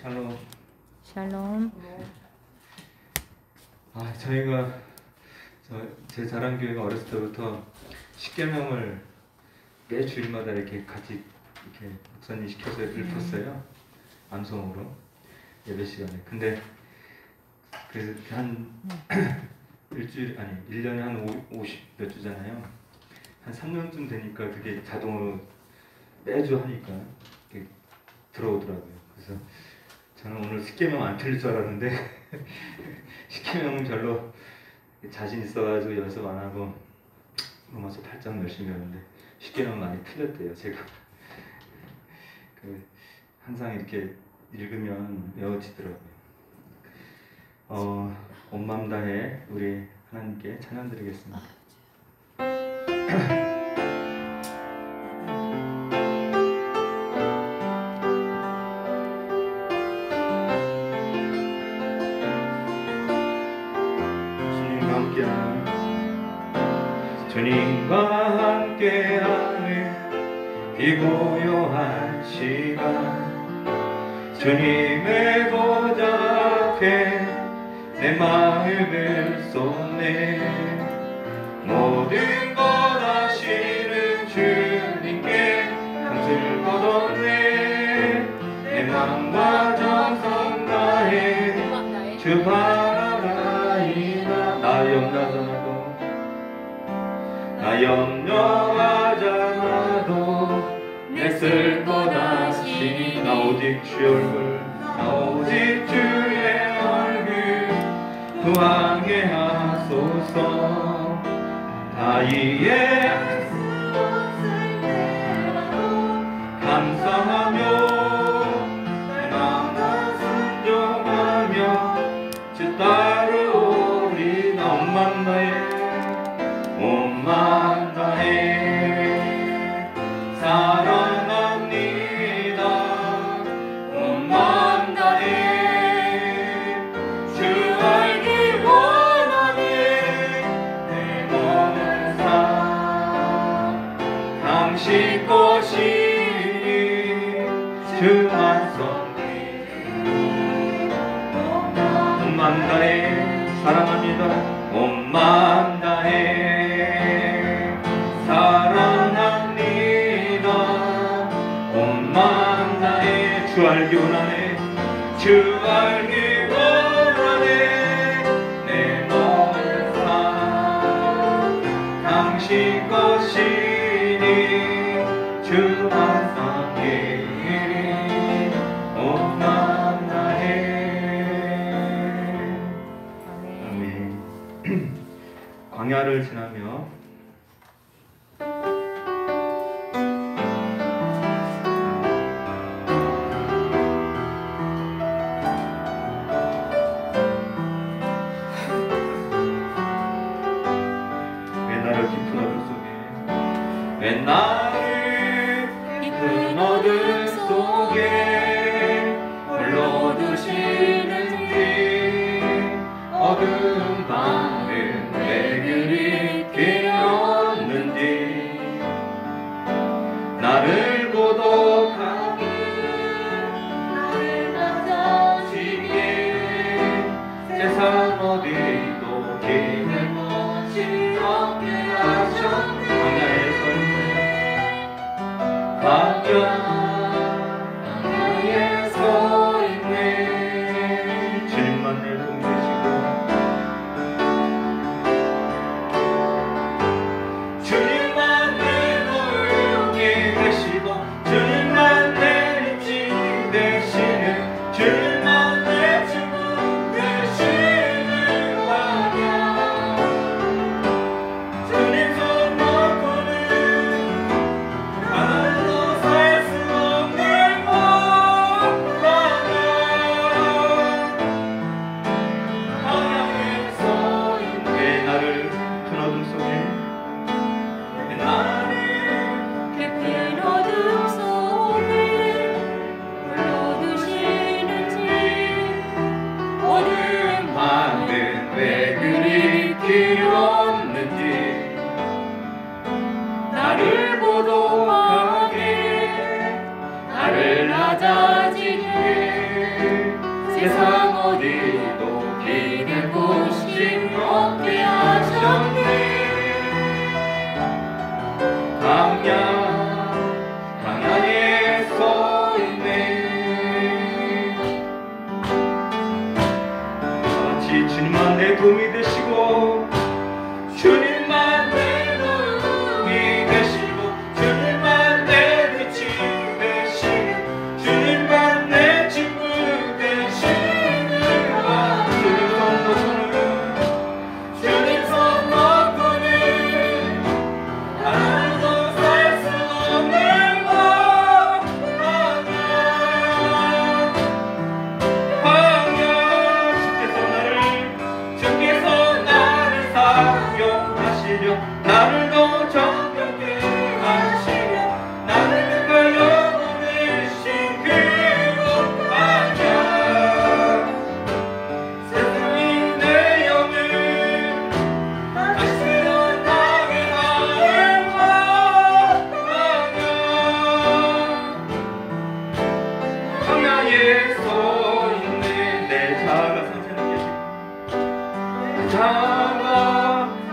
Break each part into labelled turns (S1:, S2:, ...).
S1: 샬롬.
S2: 샬롬.
S1: 저희가 제 자란 교회가 어렸을 때부터 십계명을 매 주일마다 이렇게 같이 이렇게 목사님 시켜서 읊었어요. 암송으로 예배 시간에. 근데 한 일주일 아니 1년에 한 50 몇 주잖아요. 한 3년쯤 되니까 그게 자동으로 매주 하니까 이렇게 들어오더라고요. 그래서 저는 오늘 십계명 안 틀릴 줄 알았는데 십계명은 별로 자신 있어가지고 연습 안 하고 로마서 8장 열심히 하는데 십계명 많이 틀렸대요. 제가 항상 이렇게 읽으면 외워지더라고요. 온 마음 다해 우리 하나님께 찬양 드리겠습니다. 주님과 함께하는 이 고요한 시간, 주님의 보좌 앞에 내 마음을 쏟네. 모든 것 아시는 주님께 감사를 거뒀네. 내 마음과 정성 다해 주 바라나이다. 나 염려하잖아도 나 염려하잖아도 내 쓸 것 아시니. 나 오직 주의 얼굴, 나 오직 주의 얼굴 구하게 하소서. 다 이해할 수 없을 때라도 감사하며 내 마음과 순종하며 주 따르오리. 나 온 마음 다해 온 마음 다해 사랑합니다. 온 마음 다해 주 알기 원하네. 내 몸은 다 당신 것이니 주만 섬기리. 온 마음 다해 사랑합니다. 온 마음 다해 사랑합니다. 온 마음 다해 주 알기 원하네. 주 알기 원하네. 내 몸을 사 당신 것이니 주만 섬기리. 온 마음 다해. 아멘. 광야를 지나며 왜 나를 깊은 어둠 속에 홀로 두시는지. 어두운 밤은 왜 그리 세상 어디도 기댈 곳이 없게 하셨네. 광야에 서 있네. 마치 주님만 내 도움이 되시고 주님만 내 도움이 되시고 주님만 내 빛이 되시고 주님만 내 친구 되시는 주님 손 놓고는 주님 손 놓고는 아무도 살 수 없는 광야 주께서 나를 사용하시려 나를 더 정결케 하시려 나를 끝과 영원히 신 그곳 광야 세상이 내 영을 다시 태어나게 하는 광야에 서 있네. 내 자가 선생님 계시고 자가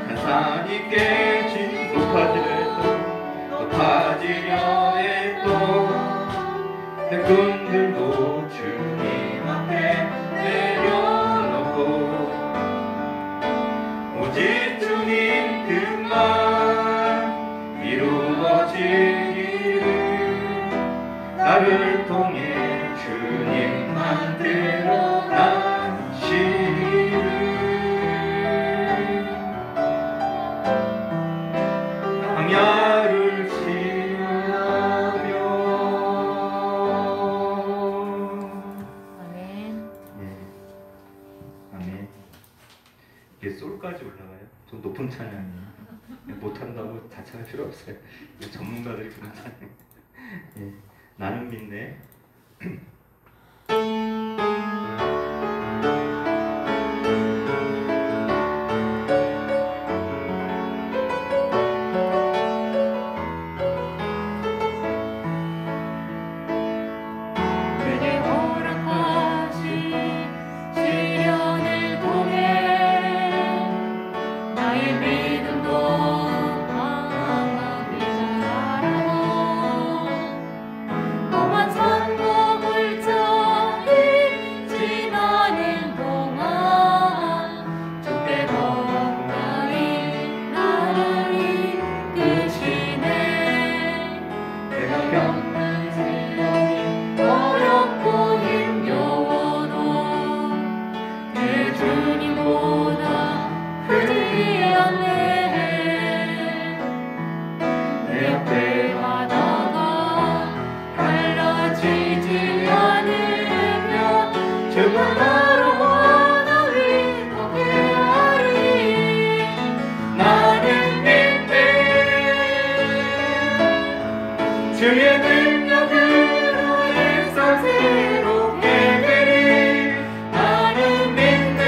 S1: 한 산이 깨진 높아지려 해도 내 꿈들도 주님 앞에 내려놓고 오직 주님 뜻만 이루어지기를 나를 통해 주님 만들어 나시기를 광야를 지나며.
S2: 아멘.
S1: 예. 아멘. 이게 솔까지 올라가요? 좀 높은 찬양이에요. 못한다고 자책할 필요 없어요. 이게 전문가들이 부른 찬양. 예. 나는 믿네.
S2: 내게 허락하신 시련을 통해 나의 믿음도 강하게 자라고 험한 산과 골짜기 지나는 동안 주께 가까이 나를 이끄시네.
S1: 내가 겪는
S2: 어렵고 힘겨워도 내 주님보다 크지 않네. 내 앞에 바다가 갈라지지 않으며 주가 나로 원하 위로게 하리.
S1: 나는 믿네. 주의 능력으로 일상 새롭게 되리. 나는 믿네.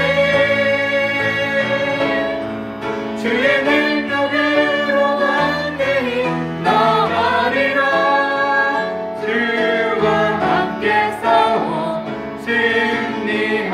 S1: 주의 능력으로 담대히 나가리라. 주와 함께 싸워 승리하리라.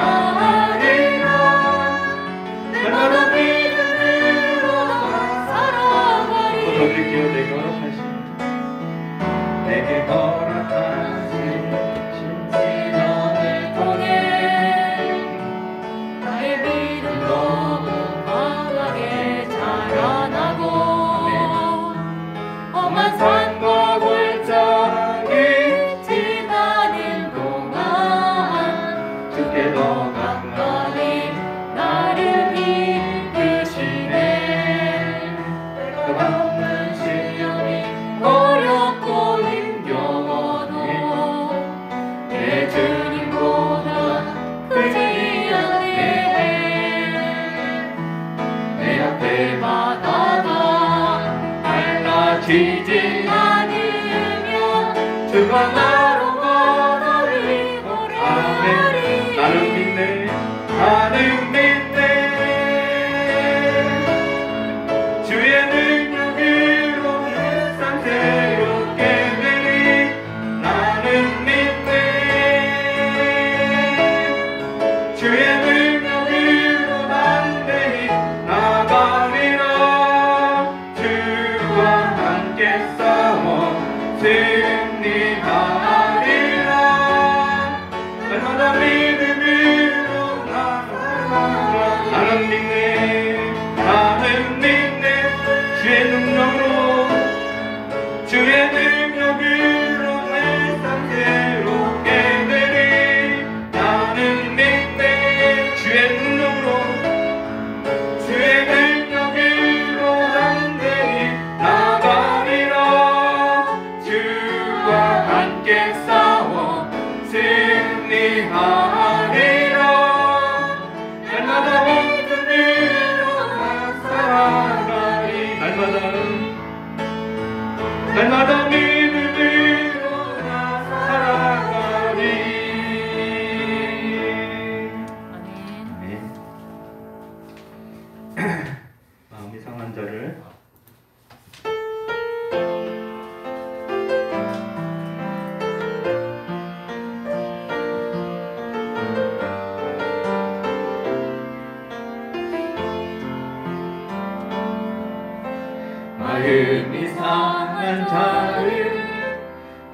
S1: 마음이 상한 자를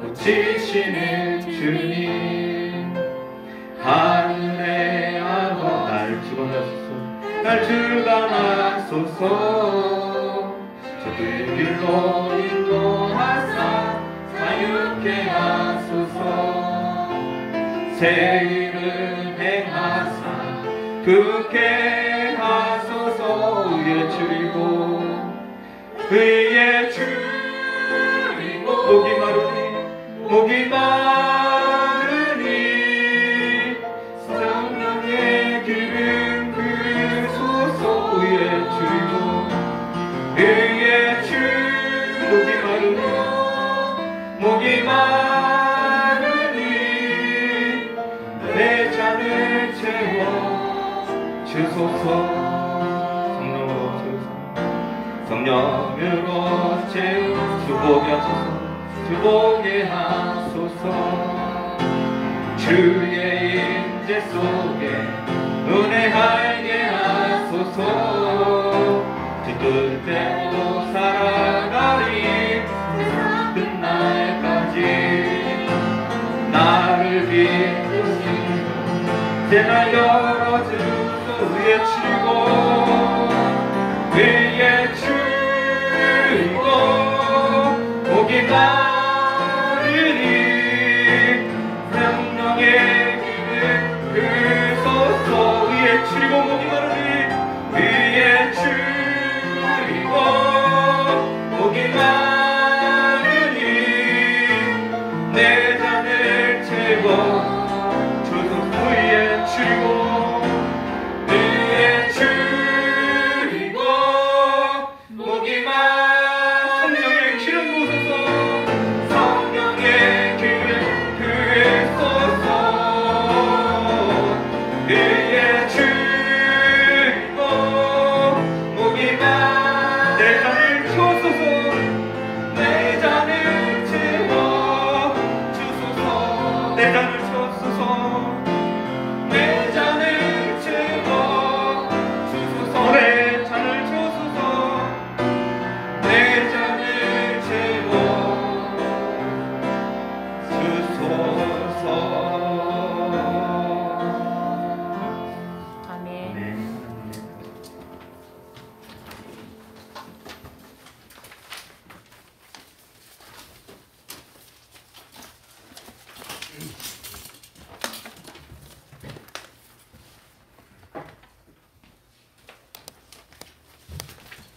S1: 고치시는 주님, 하늘의 아버 날 주관하소서, 날 주관하소서. 저의 길로 인도하사 자유케 하소서. 새 일을 행하사 그게 하소서. 의에 줄이고 의에 줄이고 목이 마르니 성령의 기름 부으소서. 의에 줄이고 의에 목이 마르니 내 잔을 채워 주소서. 성령으로 채워 주보게 하소서. 주보게 하소서. 주의 임재 속에 은혜하게 하소서. 주 뜻대로 살아가리 세상 끝날까지. 나를 비추시고 새날 열어주소. 위에 치고 위에 주고 목이 마르니 성령의 기름 부으소서. 위에 주고 목이 마르니 위에 주고 목이 마르니 내 잔을 채워 주소서. 위에 주고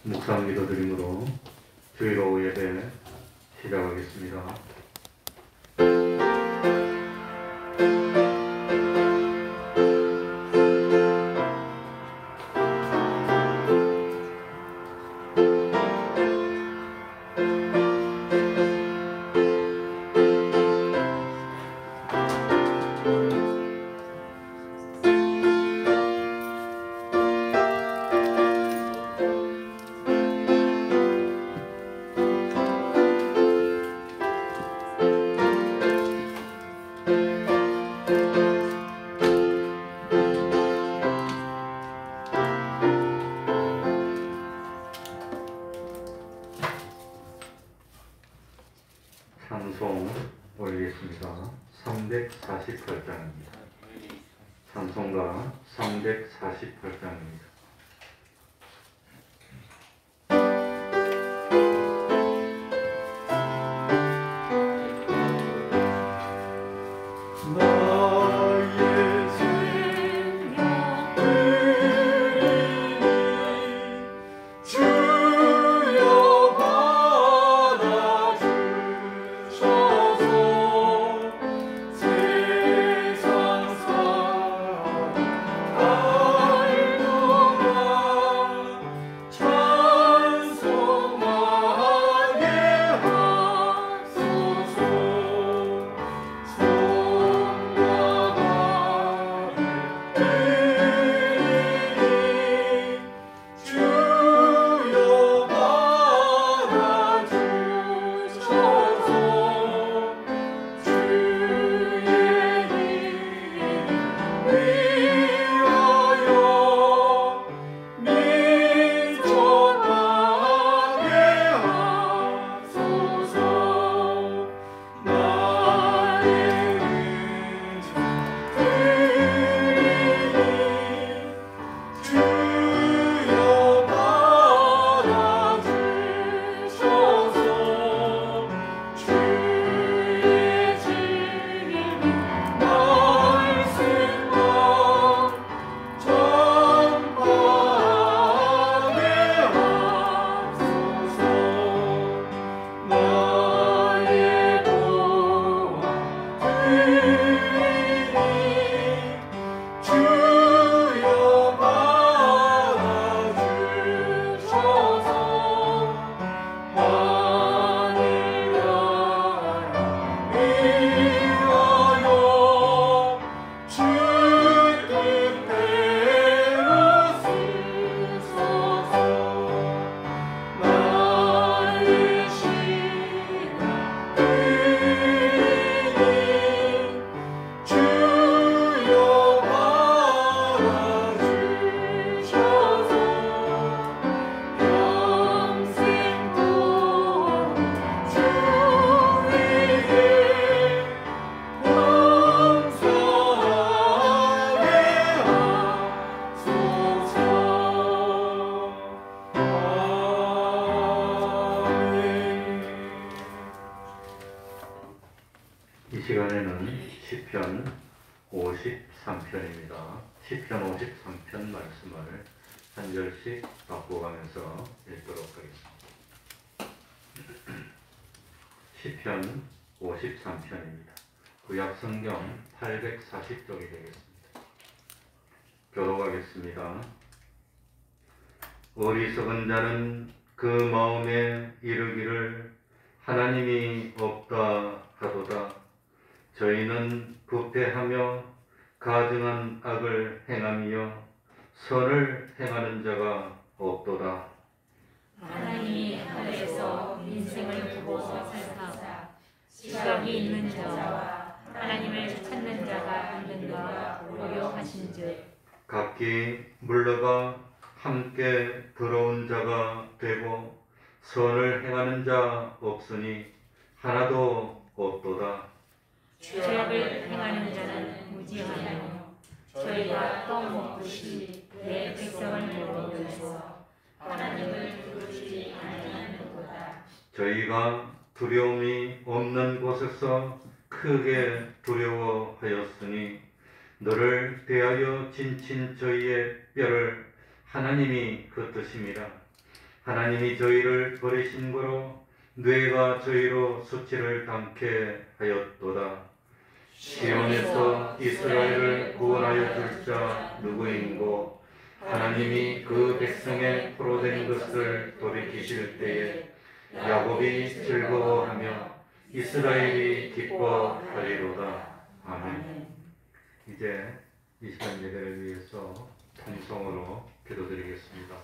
S1: 묵상 기도드림으로 주일 오후 예배 시작하겠습니다. 찬송 올리겠습니다. 348장입니다. 찬송가 348장입니다.
S2: 세상 사람 알고
S3: 53편입니다. 시편 53편 말씀을 한 절씩 바꿔가면서 읽도록 하겠습니다. 시편 53편입니다. 구약성경 840쪽이 되겠습니다. 교독하겠습니다. 어리석은 자는 그 마음에 이르기를 하나님이 없다 하도다. 저희는 부패하며 가증한 악을 행하며 선을 행하는 자가 없도다.
S2: 하나님이 하늘에서 인생을 두고서 살사 지각이 있는 자와 하나님을 찾는 자가 있는가 고려하신즉
S3: 각기 물러가 함께 부러운 자가 되고 선을 행하는 자 없으니 하나도 없도다.
S2: 죄악을 행하는 자는 무지하며 저희가 떠먹듯이 내 백성을 모르면서 하나님을 부르지 아니하는도다.
S3: 저희가 두려움이 없는 곳에서 크게 두려워하였으니 너를 대하여 진친 저희의 뼈를 하나님이 흩으심이라. 하나님이 저희를 버리신 거로 뇌가 저희로 수치를 당케 하였도다. 시온에서 이스라엘을 구원하여 줄 자 누구인고 하나님이 그 백성의 포로된 것을 돌이키실 때에 야곱이 즐거워하며 이스라엘이 기뻐하리로다. 아멘. 이제 이 시간 예배를 위해서 통성으로 기도드리겠습니다.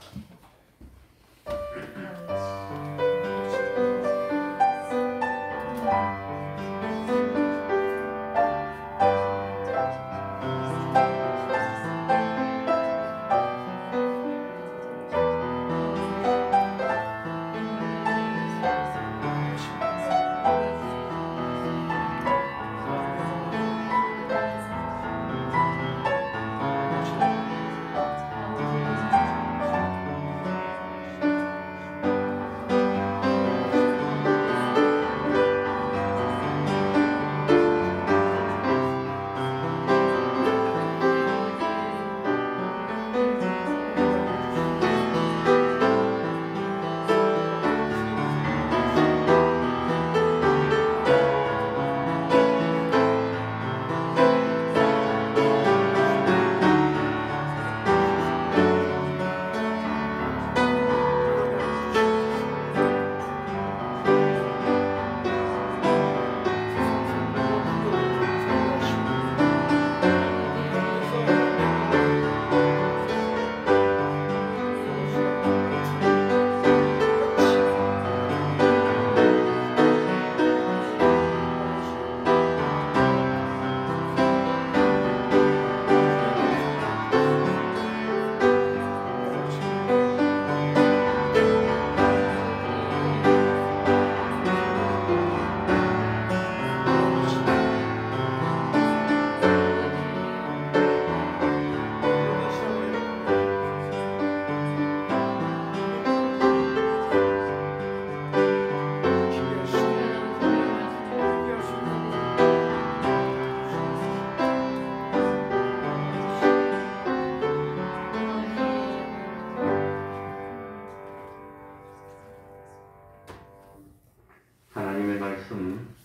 S3: 하나님의 말씀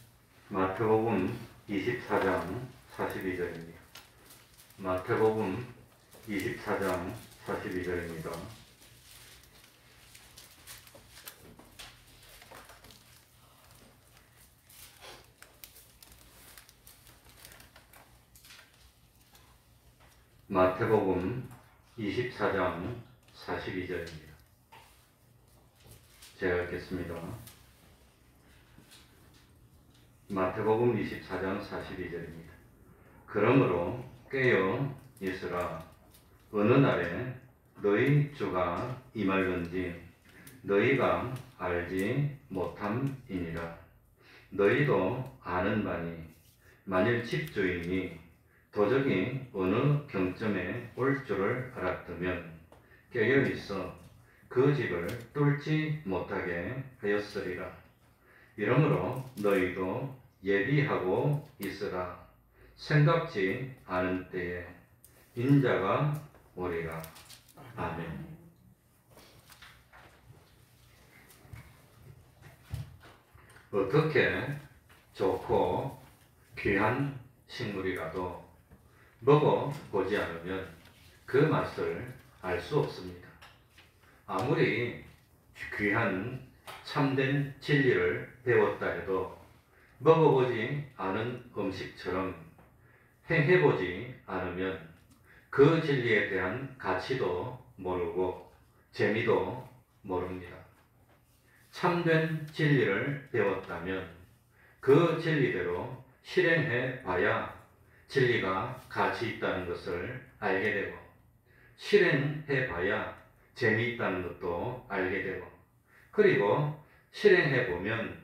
S3: 마태복음 24장 42절입니다. 마태복음 24장 42절입니다. 마태복음 24장 42절입니다. 제가 읽겠습니다. 마태복음 24장 42절입니다. 그러므로 깨어 있으라. 어느 날에 너희 주가 임할는지 너희가 알지 못함이니라. 너희도 아는 바니 만일 집주인이 도적이 어느 경점에 올 줄을 알았다면 깨어 있어 그 집을 뚫지 못하게 하였으리라. 이러므로 너희도 예비하고 있으라. 생각지 않은 때에 인자가 오리라. 아멘. 어떻게 좋고 귀한 식물이라도 먹어보지 않으면 그 맛을 알 수 없습니다. 아무리 귀한 참된 진리를 배웠다 해도 먹어보지 않은 음식처럼 행해보지 않으면 그 진리에 대한 가치도 모르고 재미도 모릅니다. 참된 진리를 배웠다면 그 진리대로 실행해 봐야 진리가 가치 있다는 것을 알게 되고, 실행해 봐야 재미있다는 것도 알게 되고, 그리고 실행해 보면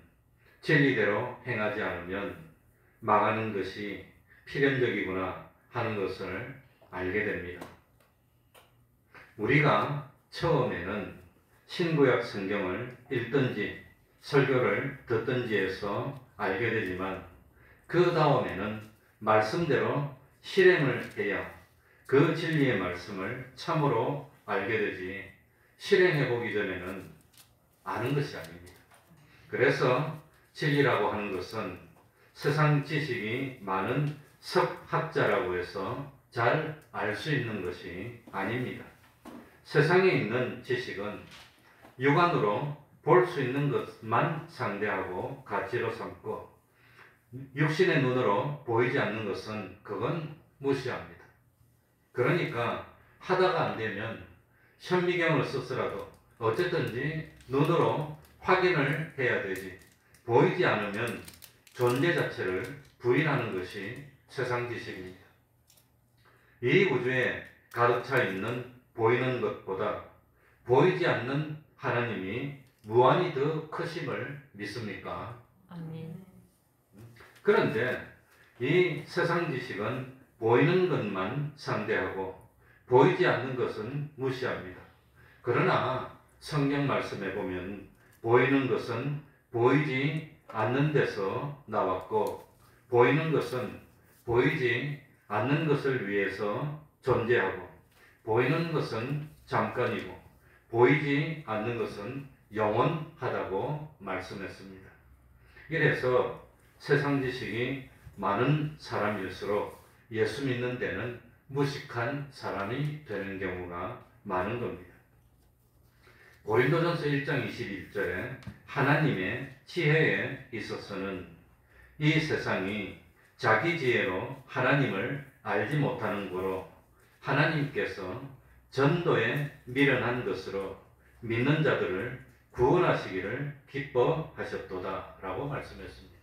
S3: 진리대로 행하지 않으면 망하는 것이 필연적이구나 하는 것을 알게 됩니다. 우리가 처음에는 신구약 성경을 읽든지 설교를 듣든지 해서 알게 되지만, 그 다음에는 말씀대로 실행을 해야 그 진리의 말씀을 참으로 알게 되지, 실행해 보기 전에는 아는 것이 아닙니다. 그래서 진리라고 하는 것은 세상 지식이 많은 석학자라고 해서 잘 알 수 있는 것이 아닙니다. 세상에 있는 지식은 육안으로 볼 수 있는 것만 상대하고 가치로 삼고, 육신의 눈으로 보이지 않는 것은 그건 무시합니다. 그러니까 하다가 안 되면 현미경을 써서라도 어쨌든지 눈으로 확인을 해야 되지, 보이지 않으면 존재 자체를 부인하는 것이 세상 지식입니다. 이 우주에 가득 차 있는 보이는 것보다 보이지 않는 하나님이 무한히 더 크심을 믿습니까?
S2: 아멘.
S3: 그런데 이 세상 지식은 보이는 것만 상대하고 보이지 않는 것은 무시합니다. 그러나 성경 말씀에 보면 보이는 것은 보이지 않는 데서 나왔고, 보이는 것은 보이지 않는 것을 위해서 존재하고, 보이는 것은 잠깐이고 보이지 않는 것은 영원하다고 말씀했습니다. 이래서 세상 지식이 많은 사람일수록 예수 믿는 데는 무식한 사람이 되는 경우가 많은 겁니다. 고린도전서 1장 21절에 하나님의 지혜에 있어서는 이 세상이 자기 지혜로 하나님을 알지 못하는 고로 하나님께서 전도에 미련한 것으로 믿는 자들을 구원하시기를 기뻐하셨도다 라고 말씀했습니다.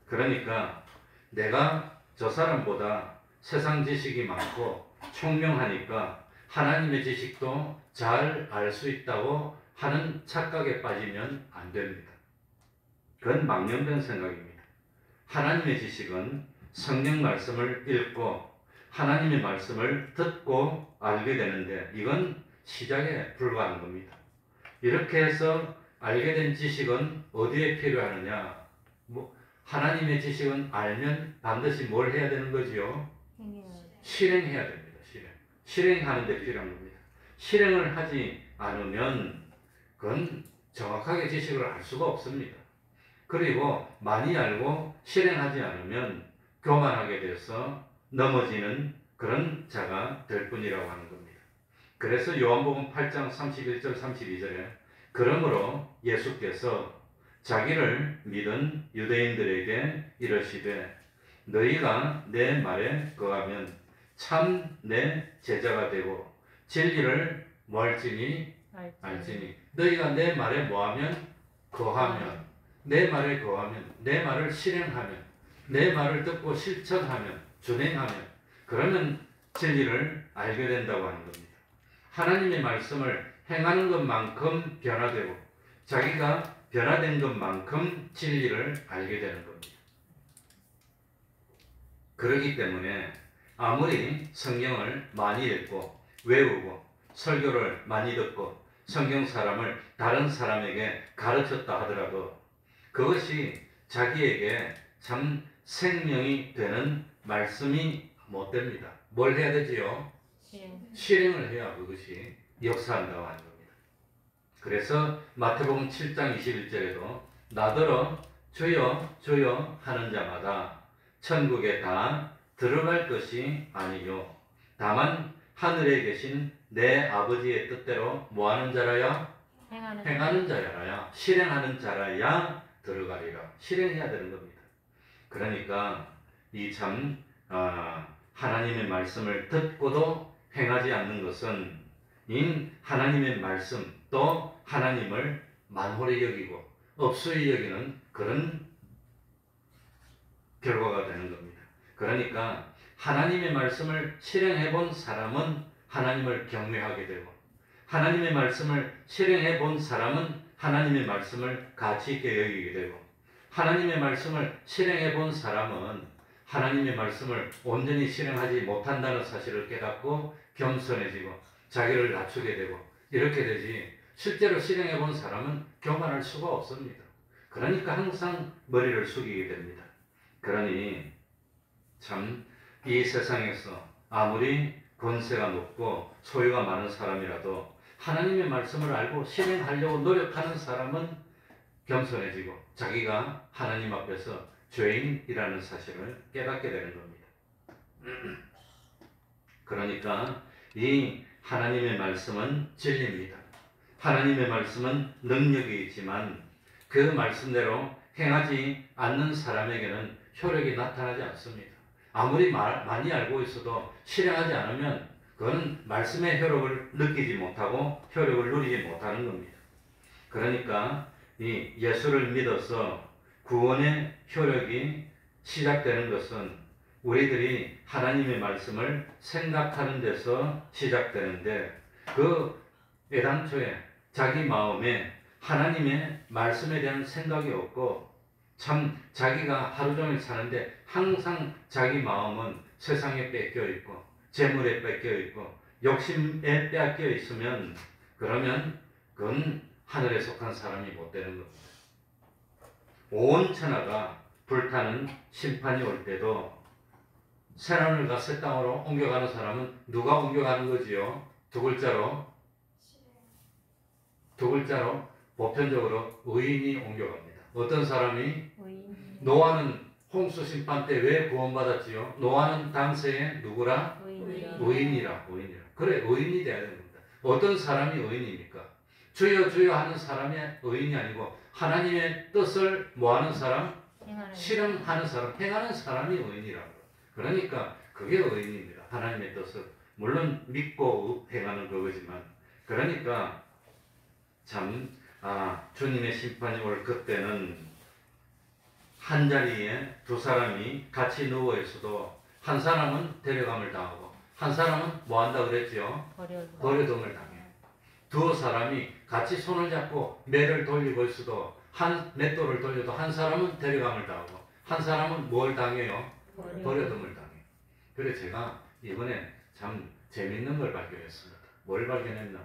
S3: 그러니까 내가 저 사람보다 세상 지식이 많고 총명하니까 하나님의 지식도 잘 알 수 있다고 하는 착각에 빠지면 안 됩니다. 그건 망령된 생각입니다. 하나님의 지식은 성경 말씀을 읽고 하나님의 말씀을 듣고 알게 되는데, 이건 시작에 불과한 겁니다. 이렇게 해서 알게 된 지식은 어디에 필요하느냐? 하나님의 지식은 알면 반드시 뭘 해야 되는 거지요? 실행해야 됩니다. 실행하는 데 필요한 겁니다. 실행을 하지 않으면 그건 정확하게 지식을 알 수가 없습니다. 그리고 많이 알고 실행하지 않으면 교만하게 돼서 넘어지는 그런 자가 될 뿐이라고 하는 겁니다. 그래서 요한복음 8장 31절 32절에 그러므로 예수께서 자기를 믿은 유대인들에게 이르시되 너희가 내 말에 거하면 참 내 제자가 되고 진리를 알지니 너희가 내 말에 뭐하면 거하면, 내 말에 거하면, 내 말을 실행하면, 내 말을 듣고 실천하면, 준행하면, 그러면 진리를 알게 된다고 하는 겁니다. 하나님의 말씀을 행하는 것만큼 변화되고 자기가 변화된 것만큼 진리를 알게 되는 겁니다. 그렇기 때문에 아무리 성경을 많이 읽고 외우고 설교를 많이 듣고 성경 사람을 다른 사람에게 가르쳤다 하더라도 그것이 자기에게 참 생명이 되는 말씀이 못 됩니다. 뭘 해야 되지요?
S2: 실행.
S3: 실행을 해야 그것이 역사한다고 하는 겁니다. 그래서 마태복음 7장 21절에도 나더러 주여 주여 하는 자마다 천국에 다 들어갈 것이 아니요 다만 하늘에 계신 내 아버지의 뜻대로 뭐하는 자라야? 행하는 자라야, 실행하는 자라야 들어가리라. 실행해야 되는 겁니다. 그러니까 이 참 하나님의 말씀을 듣고도 행하지 않는 것은 하나님의 말씀 또 하나님을 만홀히 여기고 업소히 여기는 그런 결과가 되는 겁니다. 그러니까 하나님의 말씀을 실행해 본 사람은 하나님을 경외하게 되고 하나님의 말씀을 실행해 본 사람은 하나님의 말씀을 가치 있게 여기게 되고 하나님의 말씀을 실행해 본 사람은 하나님의 말씀을 온전히 실행하지 못한다는 사실을 깨닫고 겸손해지고 자기를 낮추게 되고 이렇게 되지 실제로 실행해 본 사람은 교만할 수가 없습니다. 그러니까 항상 머리를 숙이게 됩니다. 그러니 참 이 세상에서 아무리 권세가 높고 소유가 많은 사람이라도 하나님의 말씀을 알고 실행하려고 노력하는 사람은 겸손해지고 자기가 하나님 앞에서 죄인이라는 사실을 깨닫게 되는 겁니다. 그러니까 이 하나님의 말씀은 진리입니다. 하나님의 말씀은 능력이 있지만 그 말씀대로 행하지 않는 사람에게는 효력이 나타나지 않습니다. 아무리 많이 알고 있어도 실행하지 않으면 그건 말씀의 효력을 느끼지 못하고 효력을 누리지 못하는 겁니다. 그러니까 이 예수를 믿어서 구원의 효력이 시작되는 것은 우리들이 하나님의 말씀을 생각하는 데서 시작되는데 그 애당초에 자기 마음에 하나님의 말씀에 대한 생각이 없고 참 자기가 하루 종일 사는데 항상 자기 마음은 세상에 뺏겨 있고 재물에 뺏겨 있고 욕심에 빼앗겨 있으면 그러면 그건 하늘에 속한 사람이 못 되는 겁니다. 온 천하가 불타는 심판이 올 때도 새하늘과 새 땅으로 옮겨가는 사람은 누가 옮겨가는 거지요? 두 글자로 보편적으로 의인이 옮겨갑니다. 어떤 사람이 노아는 홍수 심판 때 왜 구원받았지요? 노아는 당시에 누구라? 의인이라. 그래, 의인이 돼야 됩니다. 어떤 사람이 의인입니까? 주여 주여 하는 사람이 의인이 아니고 하나님의 뜻을 뭐하는 사람? 실행하는 사람, 행하는 사람이 의인이라고. 그러니까 그게 의인입니다. 하나님의 뜻을 물론 믿고 행하는 그거지만 그러니까 참 주님의 심판이 올 그때는 한 자리에 두 사람이 같이 누워 있어도 한 사람은 데려감을 당하고 한 사람은 뭐 한다 그랬지요? 버려둠을 당해요. 두 사람이 같이 손을 잡고 매를 돌리고 있어도 한 맷돌을 돌려도 한 사람은 데려감을 당하고 한 사람은 뭘 당해요? 버려둠을 당해요. 그래서 제가 이번에 참 재밌는 걸 발견했습니다. 뭘 발견했나?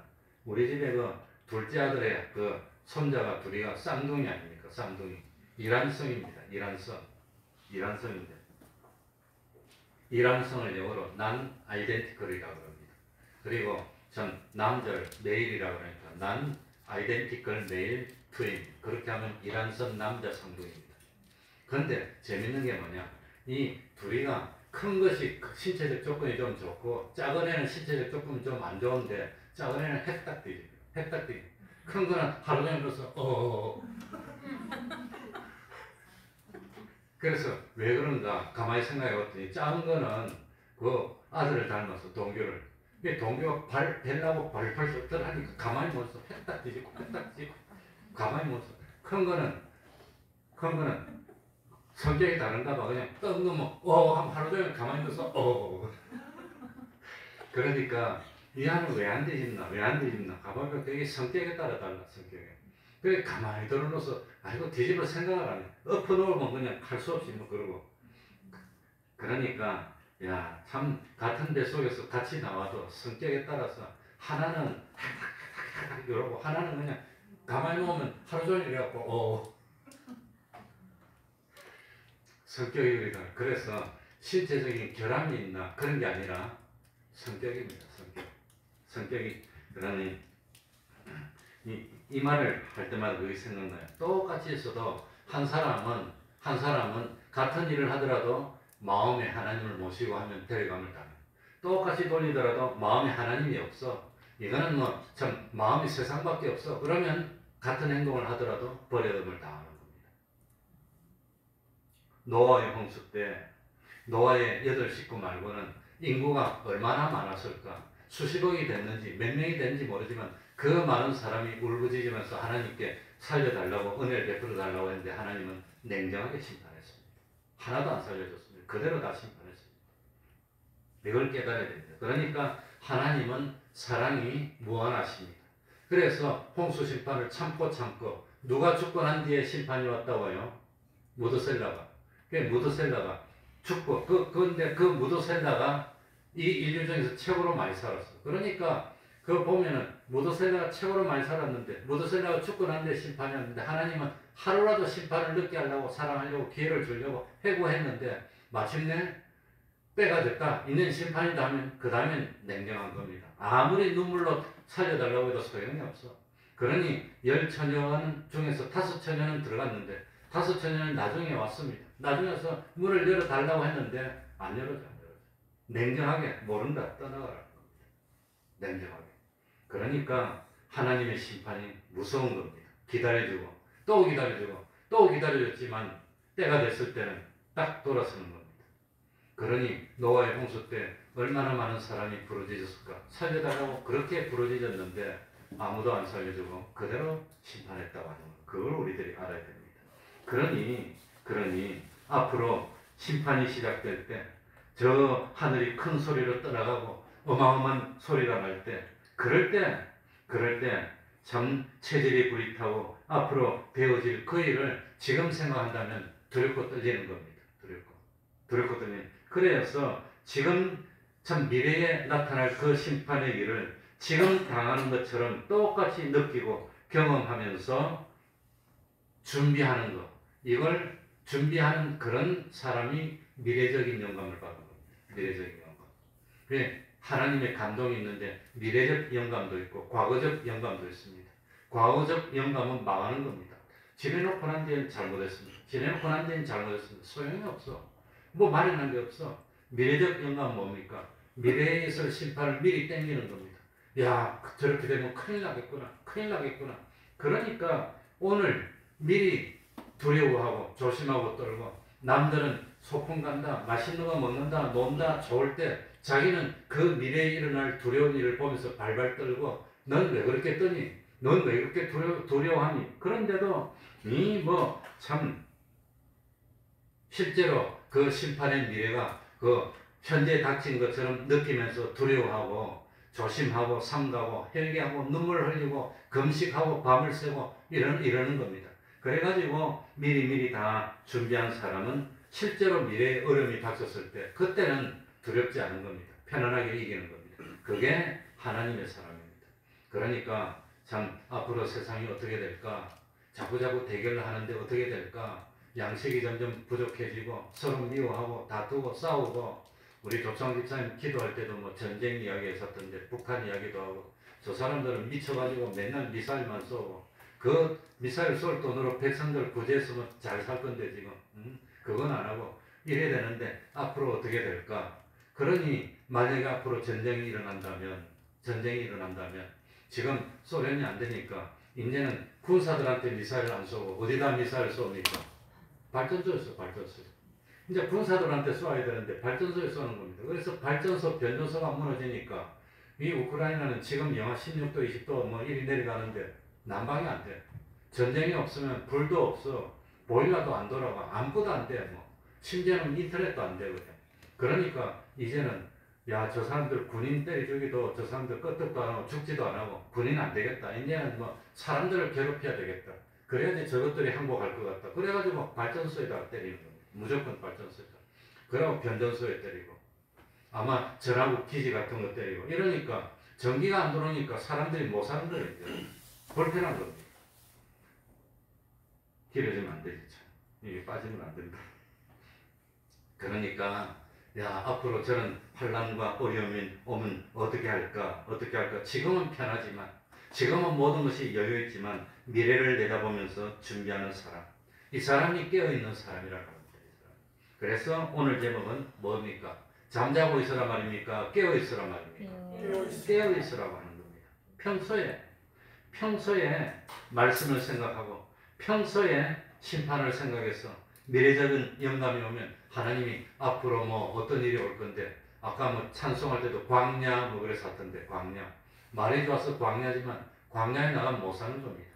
S3: 우리 집에 그 둘째 아들의 그 손자가 둘이가 쌍둥이 아닙니까? 쌍둥이. 이란성입니다. 이란성인데 이란성을 영어로 non identical이라고 합니다. 그리고 전 남자를 메일이라고 하니까 non identical male twin 그렇게 하면 이란성 남자 쌍둥이입니다. 그런데 재밌는 게 뭐냐? 이 둘이가 큰 것이 신체적 조건이 좀 좋고 작은 애는 신체적 조건이 좀 안 좋은데 작은 애는 핵딱지죠. 큰 거는 하루 종일 그래서 그래서 왜 그런가 가만히 생각해 봤더니 작은 거는 그 아들을 닮아서 동교를 동교가 벨라고 발팔 쏟더라 하니까 가만히 못 써. 핵딱지고 가만히 못 써. 큰 거는 성격이 다른가 봐. 그냥 떡 넘어 하면 하루 종일 가만히 있어서 그러니까 이 아는 왜 안 뒤집나 가보니까 되게 성격에 따라 달라. 성격에 그래 가만히 들어놓아서 아이고 뒤집을 생각을 안 해. 엎어놓으면 그냥 할 수 없이 뭐 그러고 그러니까 야 참 같은 배 속에서 같이 나와도 성격에 따라서 하나는 이러고 하나는 그냥 가만히 놓으면 하루 종일 이래갖고 성격이 그러니까 그래서 신체적인 결함이 있나 그런 게 아니라 성격입니다. 성격이 그러니 이 말을 할 때마다 그게 생각나요. 똑같이 있어도 한 사람은 같은 일을 하더라도 마음에 하나님을 모시고 하면 데려감을 당해요. 똑같이 돌리더라도 마음에 하나님이 없어. 이거는 뭐 참 마음이 세상밖에 없어. 그러면 같은 행동을 하더라도 버려둠을 당하는 겁니다. 노아의 홍수 때 노아의 8식구 말고는 인구가 얼마나 많았을까? 수십억이 됐는지 몇 명이 됐는지 모르지만 그 많은 사람이 울부짖으면서 하나님께 살려달라고 은혜를 베풀어 달라고 했는데 하나님은 냉정하게 심판했습니다. 하나도 안 살려줬습니다. 그대로 다 심판했습니다. 이걸 깨달아야 됩니다. 그러니까 하나님은 사랑이 무한하십니다. 그래서 홍수 심판을 참고 누가 죽고 난 뒤에 심판이 왔다고 해요? 무드셀라가. 무드셀라가 죽고 근데 그 무드셀라가 이 인류 중에서 최고로 많이 살았어. 그러니까 그거 보면은 무드셀라가 최고로 많이 살았는데 무드셀라가 죽고 난 뒤에 심판이 왔는데 하나님은 하루라도 심판을 늦게 하려고 사랑하려고 기회를 주려고 해고했는데 마침내 때가 됐다. 이는 심판이다 하면 그 다음엔 냉정한 겁니다. 아무리 눈물로 살려달라고 해도 소용이 없어. 그러니 10처녀 중에서 5처녀는 들어갔는데 5처녀는 나중에 왔습니다. 나중에 와서 문을 열어달라고 했는데 안 열어줘. 냉정하게 모른다 떠나가라는 겁니다. 냉정하게. 그러니까 하나님의 심판이 무서운 겁니다. 기다려주고 또 기다려주고 또 기다려줬지만 때가 됐을 때는 딱 돌아서는 겁니다. 그러니 노아의 홍수 때 얼마나 많은 사람이 부르짖었을까? 살려달라고 그렇게 부르짖었는데 아무도 안 살려주고 그대로 심판했다고 하는 것. 그걸 우리들이 알아야 됩니다. 그러니 앞으로 심판이 시작될 때 저 하늘이 큰 소리로 떠나가고 어마어마한 소리가 날 때 그럴 때 참 체질이 불이타고 앞으로 되어질 그 일을 지금 생각한다면 두렵고 떨리는 겁니다. 두렵고 떨리는. 그래서 지금 참 미래에 나타날 그 심판의 일을 지금 당하는 것처럼 똑같이 느끼고 경험하면서 준비하는 것. 이걸 준비하는 그런 사람이 미래적인 영감을 받는 겁니다. 미래적인 영감. 그래, 하나님의 감동이 있는데 미래적 영감도 있고 과거적 영감도 있습니다. 과거적 영감은 망하는 겁니다. 지내놓고 난 뒤엔 잘못했습니다. 소용이 없어. 뭐 마련한 게 없어. 미래적 영감은 뭡니까? 미래에 있을 심판을 미리 땡기는 겁니다. 야, 저렇게 되면 큰일 나겠구나. 그러니까 오늘 미리 두려워하고 조심하고 떨고 남들은 소풍 간다, 맛있는 거 먹는다, 논다, 좋을 때 자기는 그 미래에 일어날 두려운 일을 보면서 발발 떨고 넌 왜 그렇게 떠니? 넌 왜 그렇게 두려워하니? 그런데도 참 실제로 그 심판의 미래가 그 현재 닥친 것처럼 느끼면서 두려워하고 조심하고 삼가고 회개하고 눈물 흘리고 금식하고 밤을 새고 이러는 겁니다. 그래가지고 미리 다 준비한 사람은 실제로 미래에 어려움이 닥쳤을 때 그때는 두렵지 않은 겁니다. 편안하게 이기는 겁니다. 그게 하나님의 사람입니다. 그러니까 참 앞으로 세상이 어떻게 될까? 자꾸자꾸 대결을 하는데 어떻게 될까? 양식이 점점 부족해지고 서로 미워하고 다투고 싸우고 우리 조창 집사님 기도할 때도 뭐 전쟁 이야기 했었던데 북한 이야기도 하고 저 사람들은 미쳐가지고 맨날 미사일만 쏘고 그 미사일 쏠 돈으로 백성들 구제했으면 잘 살 건데 지금 그건 안 하고 이래야 되는데 앞으로 어떻게 될까? 그러니 만약에 앞으로 전쟁이 일어난다면 지금 소련이 안 되니까 이제는 군사들한테 미사일 안 쏘고 어디다 미사일 쏩니까? 발전소에서. 이제 군사들한테 쏘아야 되는데 발전소에 쏘는 겁니다. 그래서 발전소 변전소가 무너지니까 이 우크라이나는 지금 영하 16도 20도 뭐 이리 내려가는데 난방이 안 돼. 전쟁이 없으면 불도 없어. 보일러도 안 돌아가. 아무것도 안 돼. 심지어는 인터넷도 안 되거든. 그러니까 이제는 야, 저 사람들 군인 때려주기도 저 사람들 끄떡도 안 하고 죽지도 안 하고 군인 안 되겠다. 이제는 사람들을 괴롭혀야 되겠다. 그래야지 저것들이 항복할 것 같다. 그래가지고 발전소에다가 때리는 겁니다. 무조건 발전소에다. 그리고 변전소에 때리고 아마 전화국 기지 같은 거 때리고 이러니까 전기가 안 들어오니까 사람들이 못 사는 거예요. 불편한 겁니다. 길어지면 안 되지 참. 이게 빠지면 안 된다. 그러니까 야, 앞으로 저런 환난과 어려움이 오면 어떻게 할까? 지금은 편하지만, 지금은 모든 것이 여유 있지만 미래를 내다보면서 준비하는 사람. 이 사람이 깨어있는 사람이라고 합니다. 그래서 오늘 제목은 뭡니까? 잠자고 있으라 말입니까? 깨어있으라 말입니까? 깨어있으라고 하는 겁니다. 평소에 말씀을 생각하고 평소에 심판을 생각해서 미래적인 영감이 오면 하나님이 앞으로 뭐 어떤 일이 올 건데, 아까 뭐 찬송할 때도 광야 뭐 그래서 하던데, 광야 말이 좋아서 광야지만 광야에 나가면 못 사는 겁니다.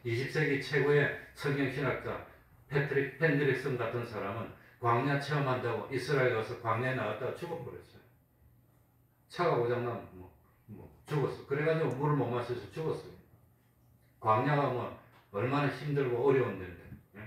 S3: 20세기 최고의 성경신학자 패트릭 펜드릭슨 같은 사람은 광야 체험한다고 이스라엘 가서 광야에 나갔다가 죽어버렸어요. 차가 고장나면 죽었어. 그래가지고 물을 못 마셔서 죽었어요. 광야가 뭐 얼마나 힘들고 어려운 데인데. 예?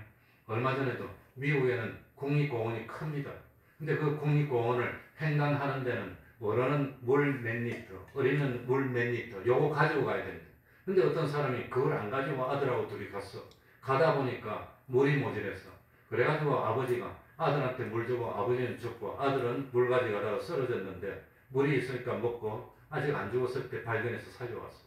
S3: 얼마 전에도 미국에는 국립공원이 큽니다. 근데 그 국립공원을 횡단하는 데는 어른은 물 몇 리터, 어린이는 물 몇 리터, 요거 가지고 가야 된다. 근데 어떤 사람이 그걸 안 가지고 아들하고 둘이 갔어. 가다 보니까 물이 모자랐어. 그래가지고 아버지가 아들한테 물 주고 아버지는 죽고 아들은 물 가져가다가 쓰러졌는데, 물이 있으니까 먹고 아직 안 죽었을 때 발견해서 살려왔어요.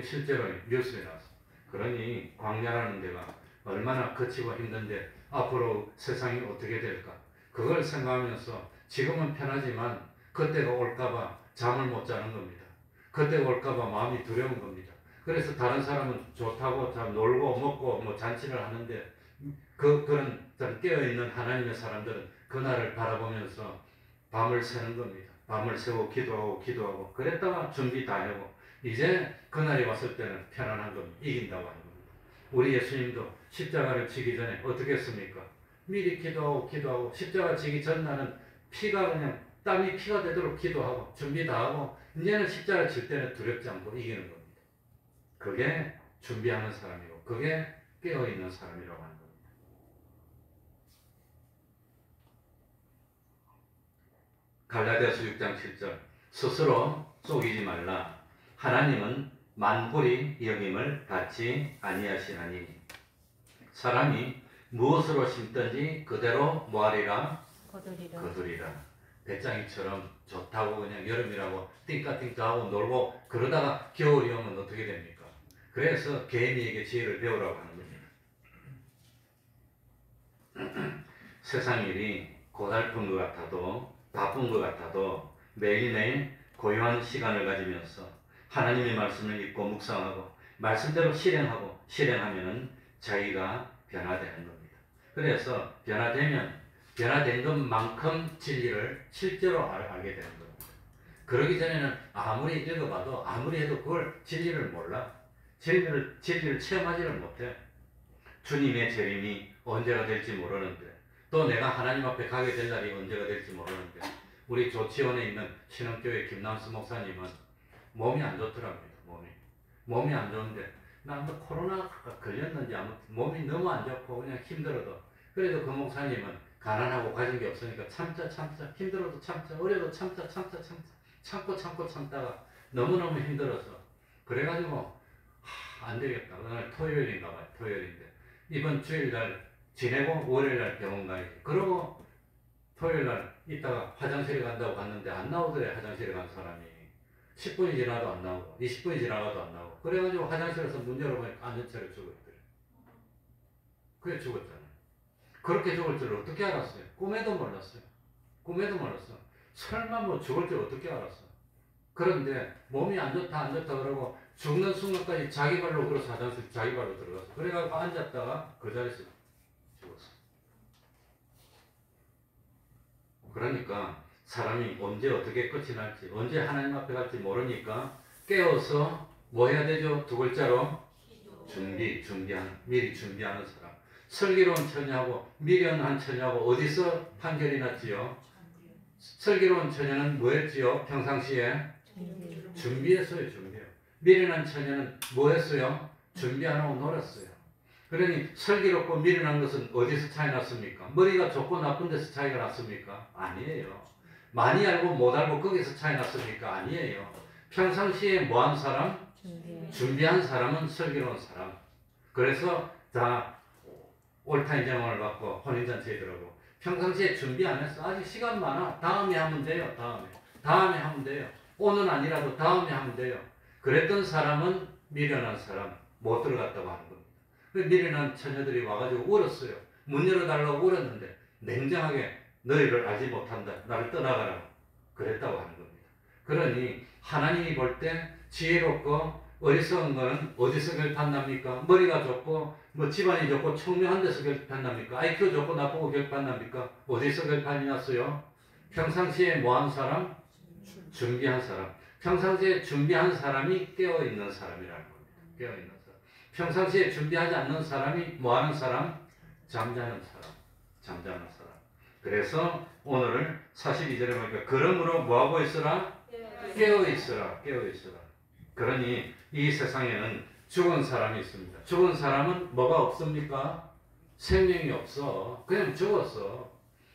S3: 실제로 뉴스에 나왔어. 그러니 광야라는 데가 얼마나 거치고 힘든데 앞으로 세상이 어떻게 될까? 그걸 생각하면서 지금은 편하지만 그때가 올까봐 잠을 못 자는 겁니다. 그때가 올까봐 마음이 두려운 겁니다. 그래서 다른 사람은 좋다고 참 놀고 먹고 뭐 잔치를 하는데, 그런 깨어있는 하나님의 사람들은 그날을 바라보면서 밤을 새는 겁니다. 밤을 새고 기도하고 그랬다가 준비 다 하고 이제 그날이 왔을 때는 편안한 겁니다. 이긴다고 하는 겁니다. 우리 예수님도 십자가를 지기 전에 어떻게 했습니까? 미리 기도하고 십자가 지기 전날은 피가 그냥 땀이 피가 되도록 기도하고 준비 다 하고 이제는 십자가 질 때는 두렵지 않고 이기는 겁니다. 그게 준비하는 사람이고 그게 깨어있는 사람이라고 하는 겁니다. 갈라디아서 6장 7절 스스로 속이지 말라. 하나님은 만불이 여김을 받지 아니하시나니 사람이 무엇으로 심든지 그대로 뭐하리라? 거두리라. 배짱이처럼 좋다고 그냥 여름이라고 띵까띵까하고 놀고 그러다가 겨울이 오면 어떻게 됩니까? 그래서 개인에게 지혜를 배우라고 하는 겁니다. 세상 일이 고달픈 것 같아도 바쁜 것 같아도 매일매일 고요한 시간을 가지면서 하나님의 말씀을 읽고 묵상하고 말씀대로 실행하면은 자기가 변화되는 겁니다. 그래서 변화된 것만큼 진리를 실제로 알게 되는 겁니다. 그러기 전에는 아무리 읽어봐도 아무리 해도 그걸 진리를 몰라. 진리를 체험하지를 못해. 주님의 재림이 언제가 될지 모르는데, 또 내가 하나님 앞에 가게 될 날이 언제가 될지 모르는데, 우리 조치원에 있는 신흥교회 김남수 목사님은 몸이 안 좋더랍니다. 몸이 안 좋은데 나 코로나가 걸렸는지 아무튼 몸이 너무 안 좋고 그냥 힘들어도, 그래도 그 목사님은 가난하고 가진 게 없으니까 참자 힘들어도 참자 어려도 참다가 너무너무 힘들어서 그래가지고 안 되겠다. 오늘 토요일인가 봐요. 토요일인데 이번 주일날 지내고 월요일날 병원 가야지. 그러고 토요일날 이따가 화장실에 간다고 갔는데 안 나오더래. 화장실에 간 사람이 10분이 지나도 안 나오고 20분이 지나가도 안 나오고 그래가지고 화장실에서 문 열어보니까 앉은 채로 죽었더래. 그래 죽었잖아요. 그렇게 죽을 줄 어떻게 알았어요? 꿈에도 몰랐어요. 설마 뭐 죽을 줄 어떻게 알았어. 그런데 몸이 안 좋다 그러고 죽는 순간까지 자기 발로 걸어서 화장실 자기 발로 들어갔어. 그래가지고 앉았다가 그 자리에서 죽었어. 그러니까 사람이 언제 어떻게 끝이 날지, 언제 하나님 앞에 갈지 모르니까 깨어서 뭐 해야 되죠? 두 글자로 미리 준비하는 사람. 슬기로운 처녀하고 미련한 처녀하고 어디서 판결이 났지요? 슬기로운 처녀는 뭐 했지요? 평상시에 준비했어요. 미련한 처녀는 뭐 했어요? 준비 안 하고 놀았어요. 그러니 슬기롭고 미련한 것은 어디서 차이 났습니까? 머리가 좋고 나쁜 데서 차이가 났습니까? 아니에요. 많이 알고 못 알고 거기서 차이 났습니까? 아니에요. 평상시에 뭐한 사람? 준비한 사람은 슬기로운 사람. 그래서 다 옳다 인정을 받고 혼인잔치에 들어가고, 평상시에 준비 안 했어. 아직 시간 많아. 다음에 하면 돼요. 다음에 하면 돼요. 오늘 아니라도 다음에 하면 돼요. 그랬던 사람은 미련한 사람, 못 들어갔다고 하는 겁니다. 그 미련한 처녀들이 와가지고 울었어요. 문 열어달라고 울었는데 냉정하게 너희를 알지 못한다. 나를 떠나가라. 그랬다고 하는 겁니다. 그러니 하나님이 볼 때 지혜롭고 어리석은 거는 어디서 결판납니까? 머리가 좋고 뭐 집안이 좋고 총명한 데서 결판납니까? IQ 좋고 나쁘고 결판납니까? 어디서 결판이 났어요? 평상시에 뭐한 사람? 준비한 사람. 평상시에 준비한 사람이 깨어있는 사람이라는 겁니다. 깨어있는 사람. 평상시에 준비하지 않는 사람이 뭐하는 사람? 잠자는 사람. 잠자는 사람. 그래서 오늘 42절에 보니까 그러므로 뭐하고 있으라? 깨어있으라. 깨어있으라. 그러니 이 세상에는 죽은 사람이 있습니다. 죽은 사람은 뭐가 없습니까? 생명이 없어. 그냥 죽었어.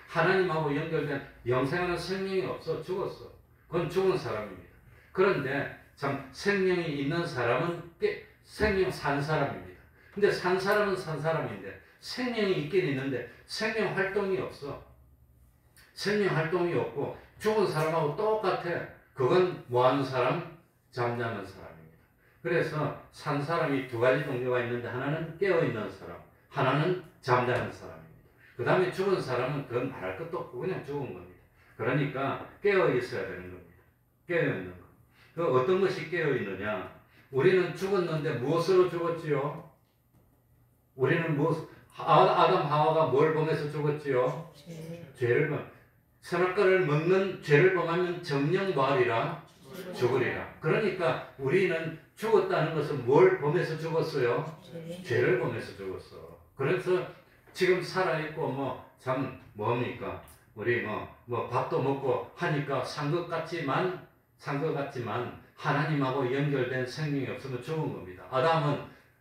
S3: 하나님하고 연결된 영생하는 생명이 없어. 죽었어. 그건 죽은 사람입니다. 그런데 참 생명이 있는 사람은 생명 산 사람입니다. 근데 산 사람은 산 사람인데 생명이 있긴 있는데 생명 활동이 없어. 생명 활동이 없고 죽은 사람하고 똑같아. 그건 뭐하는 사람? 잠자는 사람입니다. 그래서 산 사람이 두 가지 종류가 있는데 하나는 깨어있는 사람, 하나는 잠자는 사람입니다. 그 다음에 죽은 사람은 그건 말할 것도 없고 그냥 죽은 겁니다. 그러니까 깨어있어야 되는 겁니다. 깨어있는 것. 그 어떤 것이 깨어있느냐? 우리는 죽었는데 무엇으로 죽었지요? 우리는 아담 하와가 뭘 범해서 죽었지요? 죄를 범. 선악과를 먹는 죄를 범하면 정령 뭐하리라? 죽으리라. 그러니까 우리는 죽었다는 것은 뭘 범해서 죽었어요? 죄를 범해서 죽었어. 그래서 지금 살아있고 뭡니까? 우리 밥도 먹고 하니까 산 것 같지만 하나님하고 연결된 생명이 없으면 죽은 겁니다.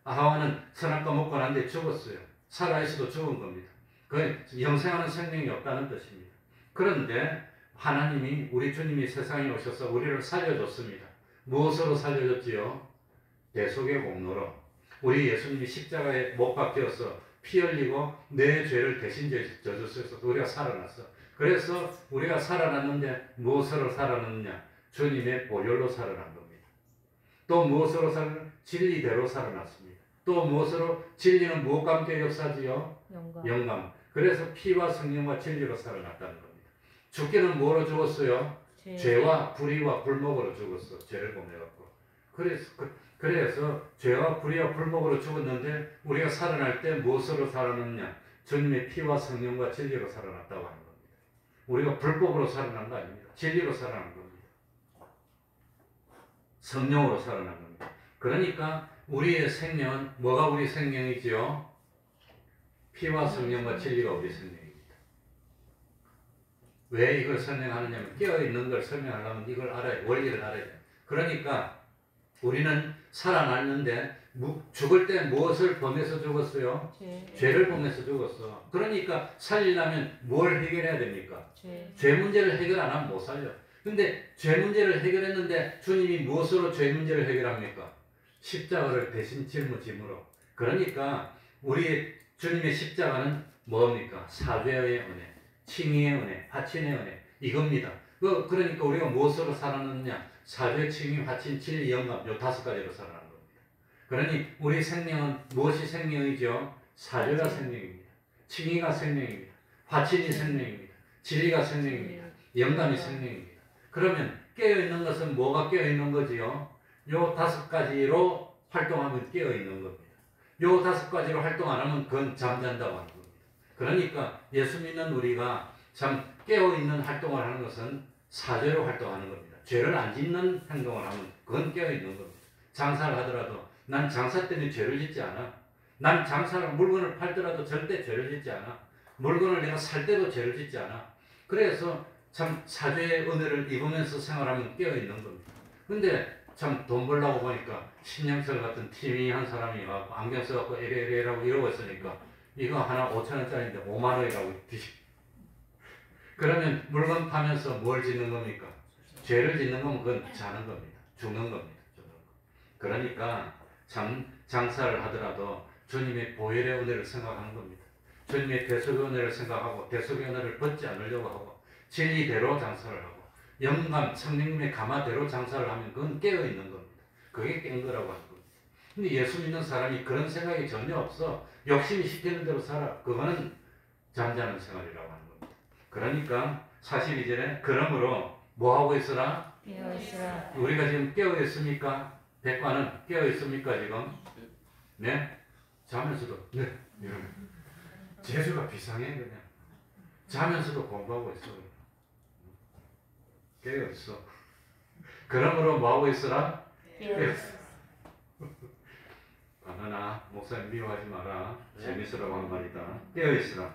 S3: 하와는 선악과 먹고 난데 죽었어요. 살아있어도 죽은 겁니다. 그 영생하는 생명이 없다는 뜻입니다. 그런데 하나님이 우리 주님이 세상에 오셔서 우리를 살려줬습니다. 무엇으로 살려줬지요? 대속의 공로로. 우리 예수님이 십자가에 못 박혀서 피 흘리고 내 죄를 대신 져주셔서 우리가 살아났어. 그래서 우리가 살아났는데 무엇으로 살아났느냐? 주님의 보혈로 살아난 겁니다. 또 무엇으로 진리대로 살아났습니다. 또 무엇으로? 진리는 무엇과 함께 역사지요? 영감. 그래서 피와 성령과 진리로 살아났다는 겁니다. 죽기는 뭐로 죽었어요? 죄와 불의와 불목으로 죽었어. 죄를 범해갖고. 그래서 죄와 불의와 불목으로 죽었는데 우리가 살아날 때 무엇으로 살아났냐? 주님의 피와 성령과 진리로 살아났다고 하는 겁니다. 우리가 불법으로 살아난 거 아닙니다. 진리로 살아난 겁니다. 성령으로 살아난 겁니다. 그러니까 우리의 생명은 뭐가 우리 생명이지요? 피와 성령과 진리가 우리 생명입니다. 왜 이걸 설명하느냐면 깨어있는 걸 설명하려면 이걸 알아야 돼. 원리를 알아야 돼. 그러니까 우리는 살아났는데 죽을 때 무엇을 범해서 죽었어요? 죄를 범해서 죽었어. 그러니까 살리려면 뭘 해결해야 됩니까? 죄 문제를 해결 안 하면 못 살려. 근데 죄 문제를 해결했는데 주님이 무엇으로 죄 문제를 해결합니까? 십자가를 대신 짊어짐으로. 그러니까 우리 주님의 십자가는 뭡니까? 사죄의 은혜, 칭의의 은혜, 화친의 은혜, 이겁니다. 그러니까 우리가 무엇으로 살아났느냐? 사죄, 칭의, 화친, 진리, 영감, 요 5가지로 살아난 겁니다. 그러니 우리 생명은 무엇이 생명이죠? 사죄가 생명입니다. 칭의가 생명입니다. 화친이 생명입니다. 진리가 생명입니다. 영감이 생명입니다. 그러면 깨어있는 것은 뭐가 깨어있는 거지요? 요 5가지로 활동하면 깨어있는 겁니다. 요 5가지로 활동 안 하면 그건 잠잔다고 하는 겁니다. 그러니까 예수 믿는 우리가 참 깨어있는 활동을 하는 것은 사죄로 활동하는 겁니다. 죄를 안 짓는 행동을 하면 그건 깨어있는 겁니다. 장사를 하더라도 난 장사 때문에 죄를 짓지 않아. 난 장사를 물건을 팔더라도 절대 죄를 짓지 않아. 물건을 내가 살 때도 죄를 짓지 않아. 그래서 참 사죄의 은혜를 입으면서 생활하면 깨어있는 겁니다. 근데 참 돈 벌려고 보니까 신영철 같은 티미한 사람이 와서 안경 써갖고 에레레라고 이러고 있으니까 이거 하나 5,000원짜리인데 5만 원이라고 그러면 물건 파면서 뭘 짓는 겁니까? 죄를 짓는 거면 그건 자는 겁니다. 죽는 겁니다. 그러니까 참 장사를 하더라도 주님의 보혈의 은혜를 생각하는 겁니다. 주님의 대속의 은혜를 생각하고 대속의 은혜를 벗지 않으려고 하고 진리대로 장사를 하고 영감 성령님의 감화대로 장사를 하면 그건 깨어있는 겁니다. 그게 깬 거라고 하는 겁니다. 근데 예수 믿는 사람이 그런 생각이 전혀 없어. 욕심이 시키는 대로 살아. 그거는 잠자는 생활이라고 하는 겁니다. 그러니까 42절에 그러므로 뭐하고 있으라?
S2: 깨어있으라.
S3: 우리가 지금 깨어있습니까? 백과는 깨어있습니까 지금? 네? 자면서도 네 이러면 재주가 비상해 그냥. 자면서도 공부하고 있어. 깨어있어. 그러므로 뭐하고 있으라?
S2: 깨어있으라.
S3: 바나나 목사님 미워하지 마라. 재밌으라고 한 말이다. 깨어있으라.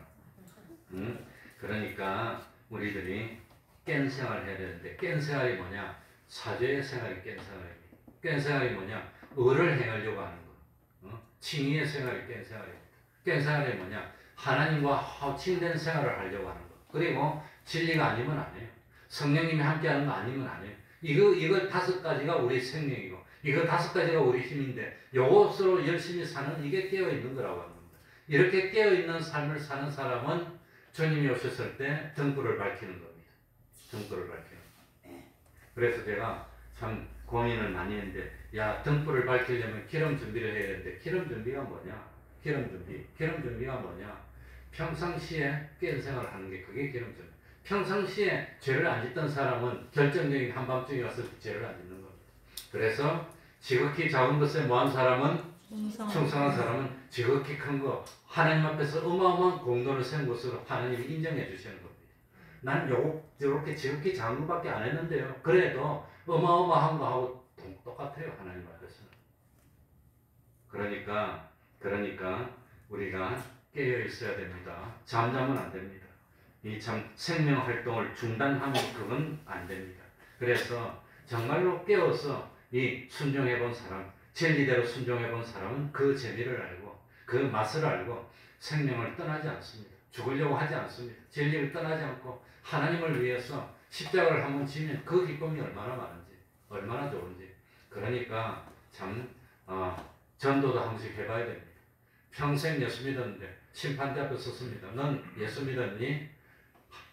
S3: 그러니까 우리들이 깬 생활을 해야 되는데 깬 생활이 뭐냐? 사죄의 생활이 깬 생활입니다. 깬 생활이 뭐냐? 의를 행하려고 하는 거. 칭의의 생활이 깬 생활입니다. 깬 생활이 뭐냐? 하나님과 화친된 생활을 하려고 하는 거. 그리고 진리가 아니면 안 해요. 성령님이 함께하는 거 아니면 안 해요. 이거 5가지가 우리 생명이고 이거 5가지가 우리 힘인데 요것으로 열심히 사는 이게 깨어있는 거라고 하는 겁니다. 이렇게 깨어있는 삶을 사는 사람은 주님이 오셨을 때 등불을 밝히는 겁니다. 등불을 밝히는 겁니다. 그래서 제가 참 고민을 많이 했는데 야 등불을 밝히려면 기름 준비를 해야 되는데 기름 준비가 뭐냐? 기름 준비가 뭐냐? 평상시에 깬 생활을 하는 게 그게 기름 준비. 평상시에 죄를 안 짓던 사람은 결정적인 한밤중에 와서 죄를 안 짓는 겁니다. 그래서 지극히 작은 것에 뭐한 사람은 충성한 사람은 지극히 큰 거 하나님 앞에서 어마어마한 공로를 세운 것으로 하나님이 인정해 주시는 겁니다. 난 요렇게 지극히 작은 것밖에 안 했는데요. 그래도 어마어마한 거 하고 똑같아요. 하나님 앞에서는. 그러니까 우리가 깨어 있어야 됩니다. 잠자면 안 됩니다. 이 참 생명 활동을 중단하면 그건 안 됩니다. 그래서 정말로 깨어서 이 순종해 본 사람, 진리대로 순종해 본 사람은 그 재미를 알고 그 맛을 알고 생명을 떠나지 않습니다. 죽으려고 하지 않습니다. 진리를 떠나지 않고 하나님을 위해서 십자가를 한번 지면 그 기쁨이 얼마나 많은지, 얼마나 좋은지. 그러니까 참 전도도 한 번씩 해봐야 됩니다. 평생 예수 믿었는데 심판대 앞에 섰습니다. 넌 예수 믿었니?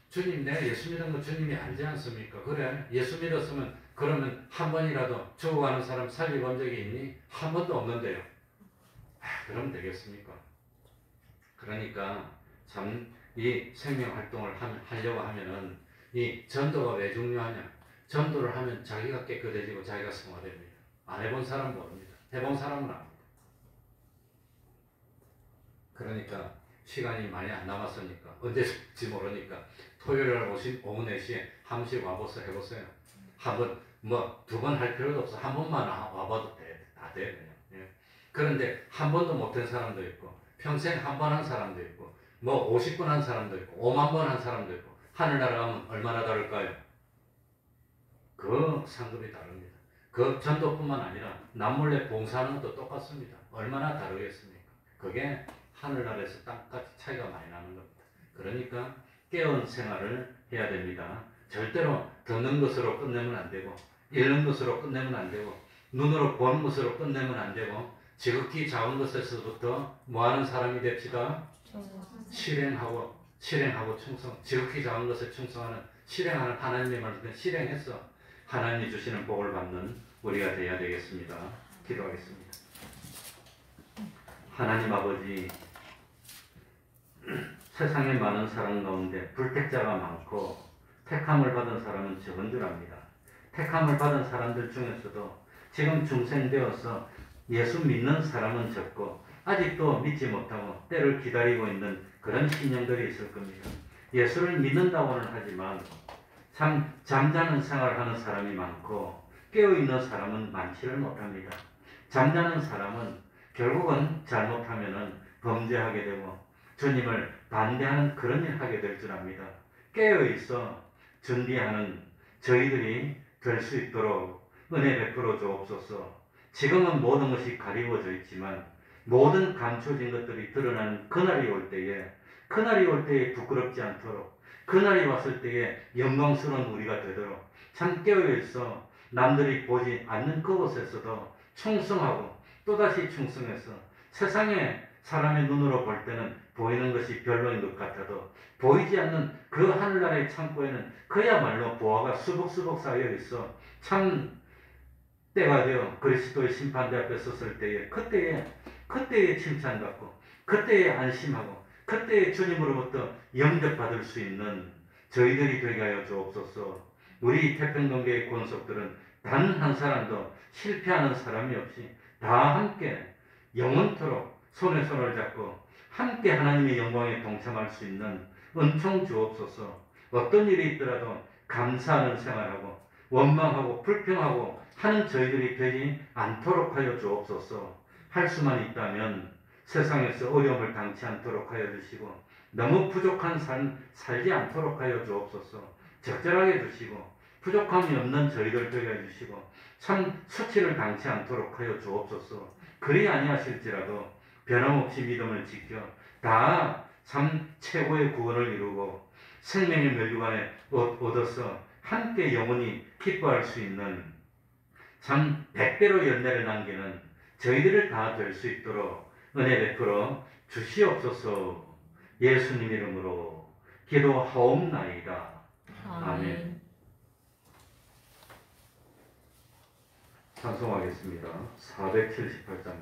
S3: 주님 내가 예수 믿은 거 주님이 알지 않습니까? 그래 예수 믿었으면 그러면 한 번이라도 죽어가는 사람 살려본 적이 있니? 한 번도 없는데요. 그럼 되겠습니까? 그러니까 참 이 생명 활동을 하려고 하면은 이 전도가 왜 중요하냐? 전도를 하면 자기가 깨끗해지고 자기가 성화됩니다. 안 해본 사람 모릅니다. 해본 사람은 압니다. 그러니까 시간이 많이 안 남았으니까 언제 줄지 모르니까 토요일날 오신 오후 4시에 한 번씩 와보세요. 해보세요. 한번 뭐 2번 할 필요도 없어. 한 번만 와봐도 다 돼 그냥. 예. 그런데 한 번도 못한 사람도 있고 평생 한 번 한 사람도 있고 뭐 50번 한 사람도 있고 5만 번 한 사람도 있고 하늘나라 가면 얼마나 다를까요? 그 상급이 다릅니다. 그 전도뿐만 아니라 남몰래 봉사하는 것도 똑같습니다. 얼마나 다르겠습니까? 그게 하늘나라에서 땅까지 차이가 많이 나는 겁니다. 그러니까 깨어온 생활을 해야 됩니다. 절대로 듣는 것으로 끝내면 안 되고 읽는 것으로 끝내면 안 되고 눈으로 보는 것으로 끝내면 안 되고 지극히 작은 것에서부터 뭐하는 사람이 됩시다. 실행하고 충성. 지극히 작은 것에 충성하는 실행하는 하나님의 말씀에 실행해서 하나님이 주시는 복을 받는 우리가 되어야 되겠습니다. 기도하겠습니다. 하나님 아버지, 세상에 많은 사람 가운데 불택자가 많고 택함을 받은 사람은 적은 줄 압니다. 택함을 받은 사람들 중에서도 지금 중생되어서 예수 믿는 사람은 적고 아직도 믿지 못하고 때를 기다리고 있는 그런 신령들이 있을 겁니다. 예수를 믿는다고는 하지만 참 잠자는 생활하는 사람이 많고 깨어있는 사람은 많지를 못합니다. 잠자는 사람은 결국은 잘못하면 범죄하게 되고 주님을 반대하는 그런 일을 하게 될 줄 압니다. 깨어있어 준비하는 저희들이 될 수 있도록 은혜 베풀어 주옵소서. 지금은 모든 것이 가리워져 있지만 모든 감춰진 것들이 드러나는 그날이 올 때에 부끄럽지 않도록 그날이 왔을 때에 영광스러운 우리가 되도록 참 깨어있어 남들이 보지 않는 그곳에서도 충성하고 또다시 충성해서 세상에 사람의 눈으로 볼 때는 보이는 것이 별로인 것 같아도 보이지 않는 그 하늘나라의 창고에는 그야말로 보화가 수북수북 쌓여 있어. 참 때가 되어 그리스도의 심판대 앞에 섰을 때에 그때에 칭찬받고 그때에 안심하고 그때에 주님으로부터 영접받을 수 있는 저희들이 되게 하여 주옵소서. 우리 태평동교의 권속들은 단 한 사람도 실패하는 사람이 없이 다 함께 영원토록 손에 손을 잡고 함께 하나님의 영광에 동참할 수 있는 은총 주옵소서. 어떤 일이 있더라도 감사하는 생활하고 원망하고 불평하고 하는 저희들이 되지 않도록 하여 주옵소서. 할 수만 있다면 세상에서 어려움을 당치 않도록 하여 주시고 너무 부족한 삶 살지 않도록 하여 주옵소서. 적절하게 주시고 부족함이 없는 저희들 되게 해주시고 참 수치를 당치 않도록 하여 주옵소서. 그리 아니하실지라도 변함없이 믿음을 지켜 다 참 최고의 구원을 이루고 생명의 멸류관에 얻어서 함께 영원히 기뻐할 수 있는 참 백배로 열매를 남기는 저희들을 다 될 수 있도록 은혜 베풀어 주시옵소서. 예수님 이름으로 기도하옵나이다. 아멘. 찬송하겠습니다. 478장.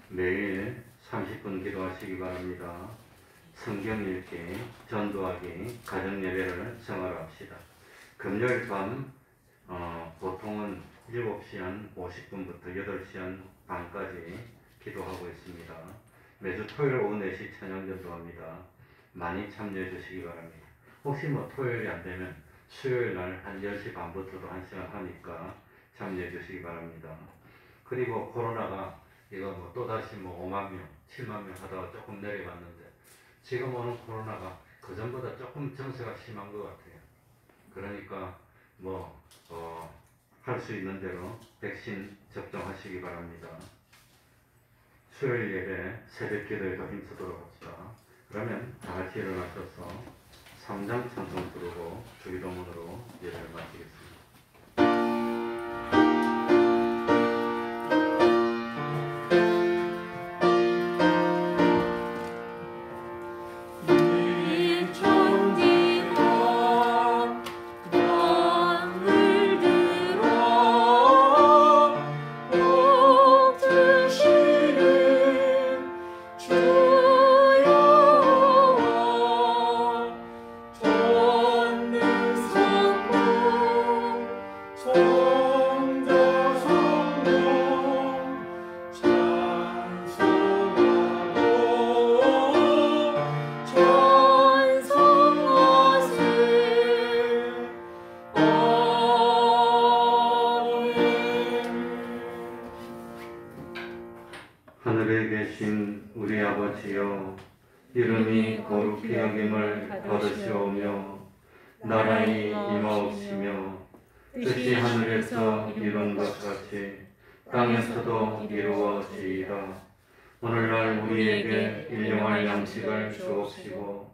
S3: 매일 30분 기도하시기 바랍니다. 성경 읽기, 전도하기, 가정예배를 생활합시다. 금요일 밤 보통은 7시 한 50분부터 8시 한 반까지 기도하고 있습니다. 매주 토요일 오후 4시 찬양 전도합니다. 많이 참여해 주시기 바랍니다. 혹시 토요일이 안 되면 수요일 날 한 10시 반부터도 1시간 하니까 참여해 주시기 바랍니다. 그리고 코로나가 이거 또다시 5만 명, 7만 명 하다가 조금 내려갔는데 지금 오는 코로나가 그전보다 조금 정세가 심한 것 같아요. 그러니까 할 수 있는 대로 백신 접종하시기 바랍니다. 수요일 예배 새벽 기도에 더 힘쓰도록 합시다. 그러면 다 같이 일어나셔서 3장 찬송 부르고 주기도문으로 예배를 마치겠습니다. 하늘에 계신 우리 아버지여, 이름이 거룩히 여김을 받으시오며 나라의 임하옵시며 뜻이 하늘에서 이룬 것 같이 땅에서도 이루어지이다. 오늘날 우리에게 일용할 양식을 주옵시고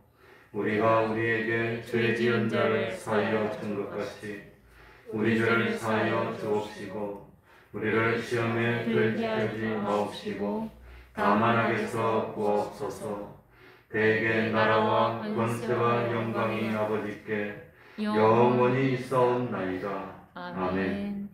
S3: 우리가 우리에게 죄 지은 자를 사하여 준 것 같이 우리 죄를 사하여 주옵시고 우리를 시험에 들게 하지 마옵시고 다만 악에서 구하옵소서. 대개 나라와 권세와 영광이 아버지께 영원히 있사옵나이다. 아멘.